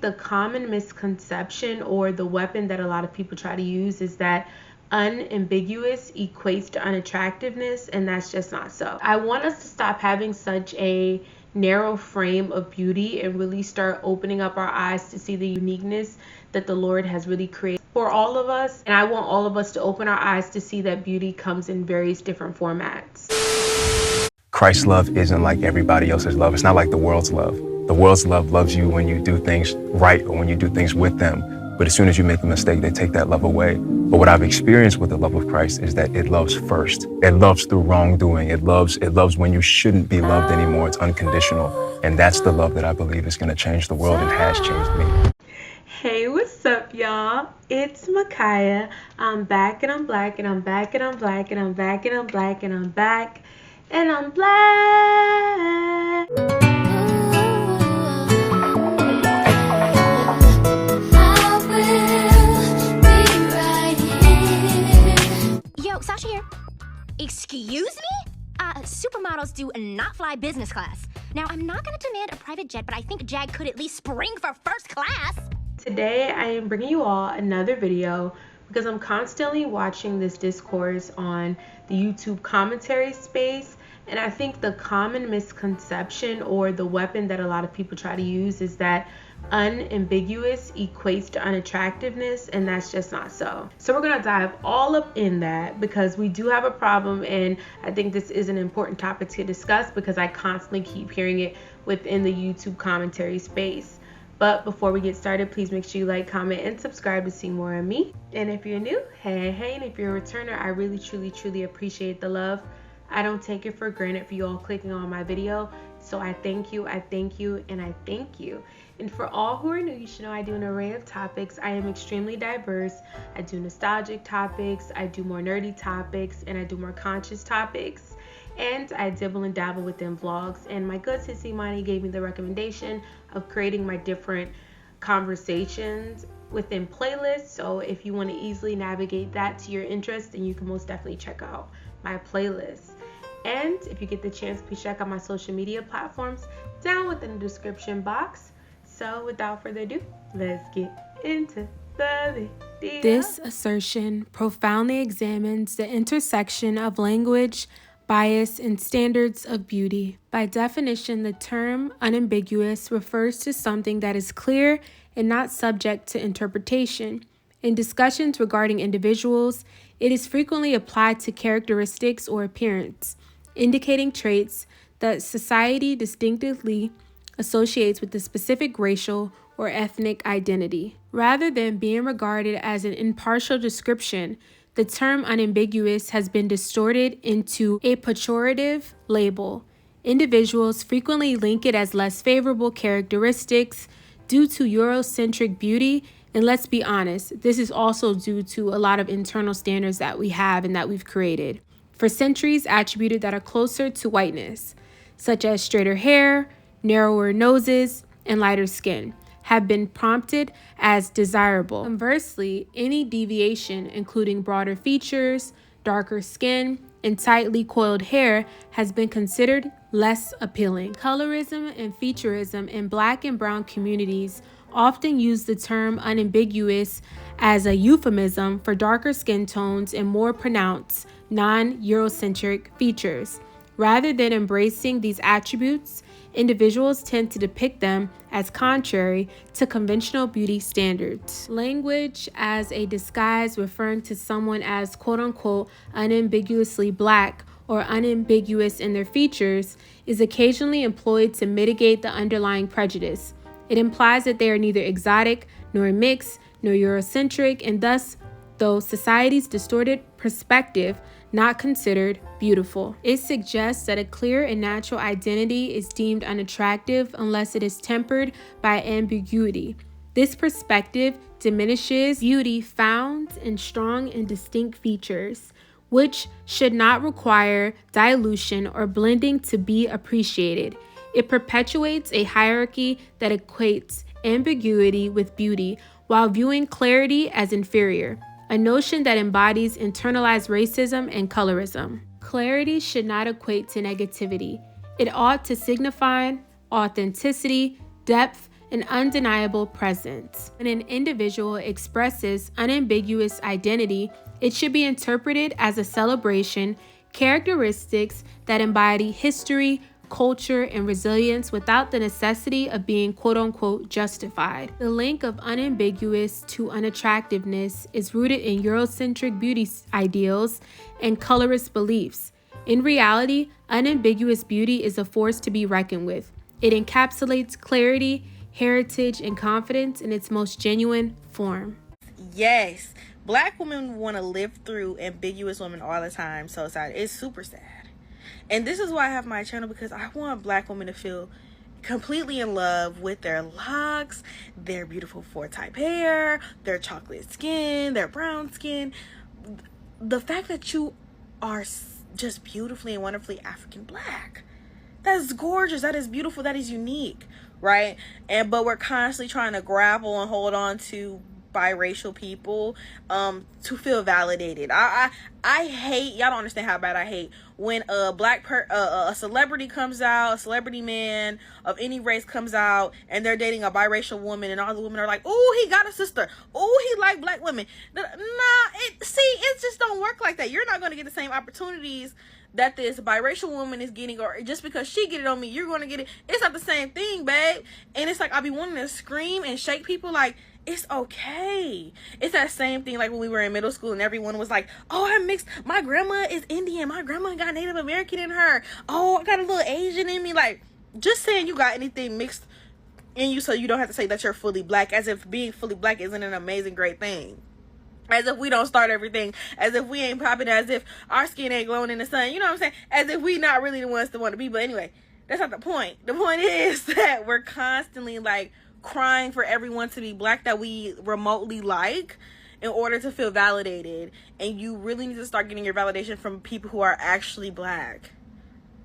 think the common misconception or the weapon that a lot of people try to use is that unambiguous equates to unattractiveness, and that's just not so. I want us to stop having such a narrow frame of beauty and really start opening up our eyes to see the uniqueness that the Lord has really created for all of us. And I want all of us to open our eyes to see that beauty comes in various different formats. Christ's love isn't like everybody else's love. It's not like the world's love. The world's love loves you when you do things right or when you do things with them. But as soon as you make a mistake, they take that love away. But what I've experienced with the love of Christ is that it loves first. It loves through wrongdoing. It loves when you shouldn't be loved anymore. It's unconditional. And that's the love that I believe is going to change the world and has changed me. Hey, what's up, y'all? It's Micaiah. I'm back and I'm black and I'm back and I'm black and I'm back and I'm black and I'm back and I'm black. Sasha here. Excuse me? Supermodels do not fly business class. Now, I'm not going to demand a private jet, but I think Jag could at least spring for first class. Today, I am bringing you all another video because I'm constantly watching this discourse on the YouTube commentary space. And I think the common misconception or the weapon that a lot of people try to use is that unambiguous equates to unattractiveness, and that's just not so. So we're gonna dive all up in that because we do have a problem, and I think this is an important topic to discuss because I constantly keep hearing it within the YouTube commentary space. But before we get started, please make sure you like, comment, and subscribe to see more of me. And if you're new, hey, and if you're a returner, I really, truly appreciate the love. I don't take it for granted for you all clicking on my video. So I thank you, and I thank you. And for all who are new, you should know I do an array of topics. I am extremely diverse. I do nostalgic topics, I do more nerdy topics, and I do more conscious topics. And I dibble and dabble within vlogs. And my good sis Imani gave me the recommendation of creating my different conversations within playlists. So if you want to easily navigate that to your interest, then you can most definitely check out my playlist. And if you get the chance, please check out my social media platforms down within the description box. So without further ado, let's get into the video. This assertion profoundly examines the intersection of language, bias, and standards of beauty. By definition, the term unambiguous refers to something that is clear and not subject to interpretation. In discussions regarding individuals, it is frequently applied to characteristics or appearance, indicating traits that society distinctively associates with a specific racial or ethnic identity. Rather than being regarded as an impartial description, the term unambiguous has been distorted into a pejorative label. Individuals frequently link it as less favorable characteristics due to Eurocentric beauty. And let's be honest, this is also due to a lot of internal standards that we have and that we've created for centuries attributed that are closer to whiteness, such as straighter hair, narrower noses, and lighter skin, have been prompted as desirable. Conversely, any deviation, including broader features, darker skin, and tightly coiled hair, has been considered less appealing. Colorism and featureism in Black and brown communities often use the term unambiguous as a euphemism for darker skin tones and more pronounced non-Eurocentric features. Rather than embracing these attributes, individuals tend to depict them as contrary to conventional beauty standards. Language as a disguise referring to someone as quote-unquote unambiguously Black or unambiguous in their features is occasionally employed to mitigate the underlying prejudice. It implies that they are neither exotic, nor mixed, nor Eurocentric, and thus, though society's distorted perspective, not considered beautiful. It suggests that a clear and natural identity is deemed unattractive unless it is tempered by ambiguity. This perspective diminishes beauty found in strong and distinct features, which should not require dilution or blending to be appreciated. It perpetuates a hierarchy that equates ambiguity with beauty while viewing clarity as inferior, a notion that embodies internalized racism and colorism. Clarity should not equate to negativity. It ought to signify authenticity, depth, an undeniable presence. When an individual expresses unambiguous identity, it should be interpreted as a celebration, characteristics that embody history, culture, and resilience without the necessity of being quote-unquote justified. The link of unambiguous to unattractiveness is rooted in Eurocentric beauty ideals and colorist beliefs. In reality, unambiguous beauty is a force to be reckoned with. It encapsulates clarity, heritage, and confidence in its most genuine form. Yes, Black women want to live through ambiguous women all the time. So sad. It's super sad. And this is why I have my channel, because I want Black women to feel completely in love with their locks, their beautiful 4-type hair, their chocolate skin, their brown skin. The fact that you are just beautifully and wonderfully African Black. That's gorgeous. That is beautiful. That is unique, right? But we're constantly trying to grapple and hold on to biracial people to feel validated. I hate, y'all don't understand how bad I hate when a celebrity comes out, a celebrity man of any race comes out, and they're dating a biracial woman, and all the women are like, "Oh, he got a sister. Oh, he like Black women." Nah, it just don't work like that. You're not going to get the same opportunities that this biracial woman is getting, or just because she get it on me, you're going to get it. It's not the same thing, babe. And it's like, I be wanting to scream and shake people like, it's okay. It's that same thing like when we were in middle school and everyone was like, "Oh, I'm mixed. My grandma is Indian. My grandma got Native American in her. Oh, I got a little Asian in me." Like, just saying you got anything mixed in you so you don't have to say that you're fully Black, as if being fully Black isn't an amazing, great thing. As if we don't start everything. As if we ain't popping. As if our skin ain't glowing in the sun. You know what I'm saying? As if we not really the ones that want to be. But anyway, that's not the point. The point is that we're constantly like crying for everyone to be Black that we remotely like in order to feel validated. And you really need to start getting your validation from people who are actually Black,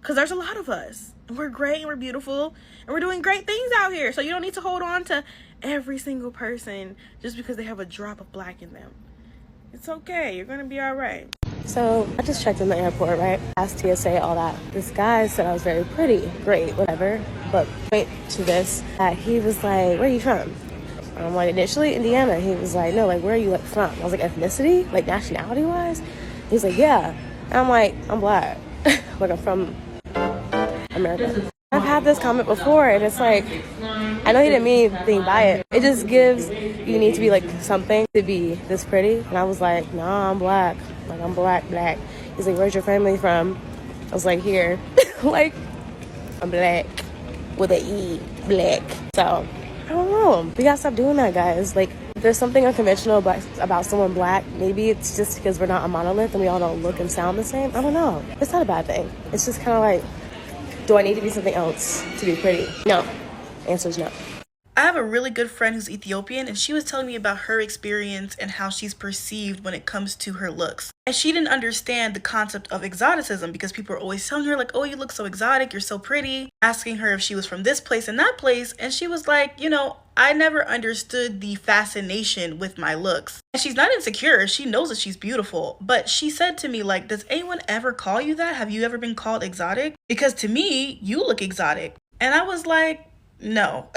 because there's a lot of us, and we're great, and we're beautiful, and we're doing great things out here. So you don't need to hold on to every single person just because they have a drop of Black in them. It's okay. You're gonna be all right. So I just checked in the airport, right? Asked TSA, all that. This guy said I was very pretty. Great, whatever. But wait to this. He was like, "Where are you from?" I'm like, "Initially, Indiana." He was like, "No, like, where are you like from?" I was like, "Ethnicity? Like, nationality-wise?" He's like, "Yeah." And I'm like, "I'm Black." Like, I'm from America. I've had this comment before, and it's like, I know he didn't mean being by it. It just gives, you need to be like something to be this pretty. And I was like, "Nah, I'm Black. Like, I'm Black. He's like, "Where's your family from?" I was like, "Here." Like, I'm Black with an E, Black. So, I don't know. We gotta stop doing that, guys. Like, if there's something unconventional about someone Black, maybe it's just because we're not a monolith and we all don't look and sound the same. I don't know. It's not a bad thing. It's just kind of like, do I need to be something else to be pretty? No. Answer is no. I have a really good friend who's Ethiopian, and she was telling me about her experience and how she's perceived when it comes to her looks. And she didn't understand the concept of exoticism, because people are always telling her like, "Oh, you look so exotic, you're so pretty," asking her if she was from this place and that place. And she was like, I never understood the fascination with my looks. And she's not insecure. She knows that she's beautiful. But she said to me, like, "Does anyone ever call you that? Have you ever been called exotic? Because to me, you look exotic." And I was like, no.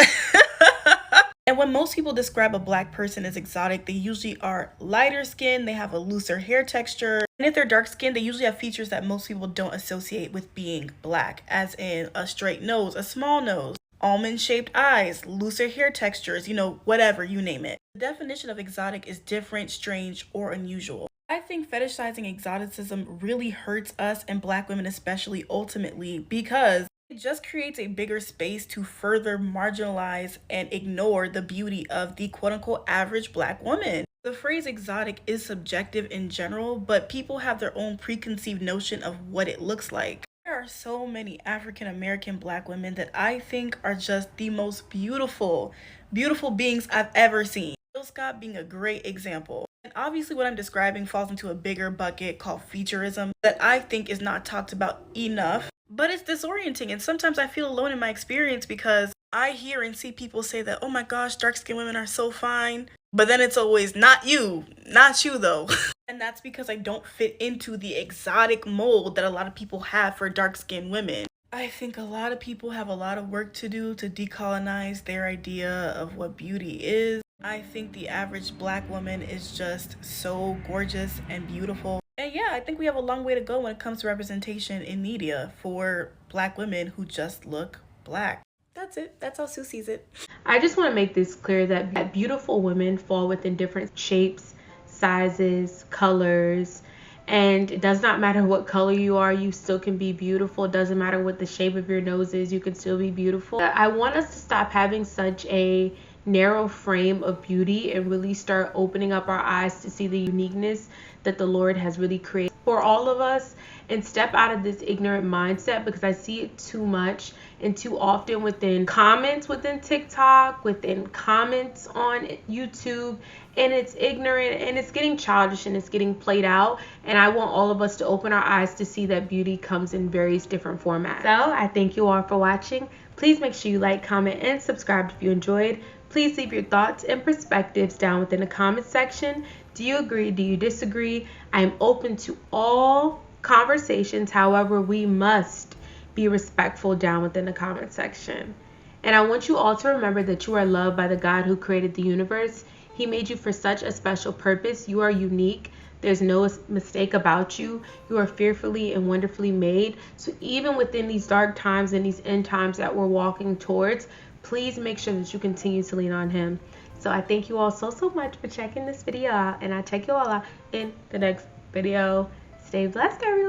And when most people describe a Black person as exotic, they usually are lighter skinned, they have a looser hair texture, and if they're dark skinned, they usually have features that most people don't associate with being Black, as in a straight nose, a small nose, almond shaped eyes, looser hair textures, whatever, you name it. The definition of exotic is different, strange, or unusual. I think fetishizing exoticism really hurts us, and Black women especially, ultimately, because it just creates a bigger space to further marginalize and ignore the beauty of the quote-unquote average Black woman. The phrase exotic is subjective in general, but people have their own preconceived notion of what it looks like. There are so many African American Black women that I think are just the most beautiful beings I've ever seen. Jill Scott being a great example. And obviously what I'm describing falls into a bigger bucket called featureism that I think is not talked about enough. But it's disorienting, and sometimes I feel alone in my experience because I hear and see people say that, "Oh my gosh, dark-skinned women are so fine." But then it's always, not you though. And that's because I don't fit into the exotic mold that a lot of people have for dark-skinned women. I think a lot of people have a lot of work to do to decolonize their idea of what beauty is. I think the average black woman is just so gorgeous and beautiful. And yeah, I think we have a long way to go when it comes to representation in media for black women who just look black. That's it. That's how Sue sees it. I just want to make this clear that beautiful women fall within different shapes, sizes, colors, and it does not matter what color you are, you still can be beautiful. It doesn't matter what the shape of your nose is, you can still be beautiful. I want us to stop having such a narrow frame of beauty and really start opening up our eyes to see the uniqueness that the Lord has really created for all of us, and step out of this ignorant mindset, because I see it too much and too often within comments within TikTok, within comments on YouTube, and it's ignorant and it's getting childish and it's getting played out. And I want all of us to open our eyes to see that beauty comes in various different formats. So I thank you all for watching. Please make sure you like, comment, and subscribe if you enjoyed. Please leave your thoughts and perspectives down within the comment section. Do you agree? Do you disagree? I am open to all conversations. However, we must be respectful down within the comment section. And I want you all to remember that you are loved by the God who created the universe. He made you for such a special purpose. You are unique. There's no mistake about you. You are fearfully and wonderfully made. So even within these dark times and these end times that we're walking towards, please make sure that you continue to lean on Him. So I thank you all so much for checking this video out, and I'll check you all out in the next video. Stay blessed, everyone.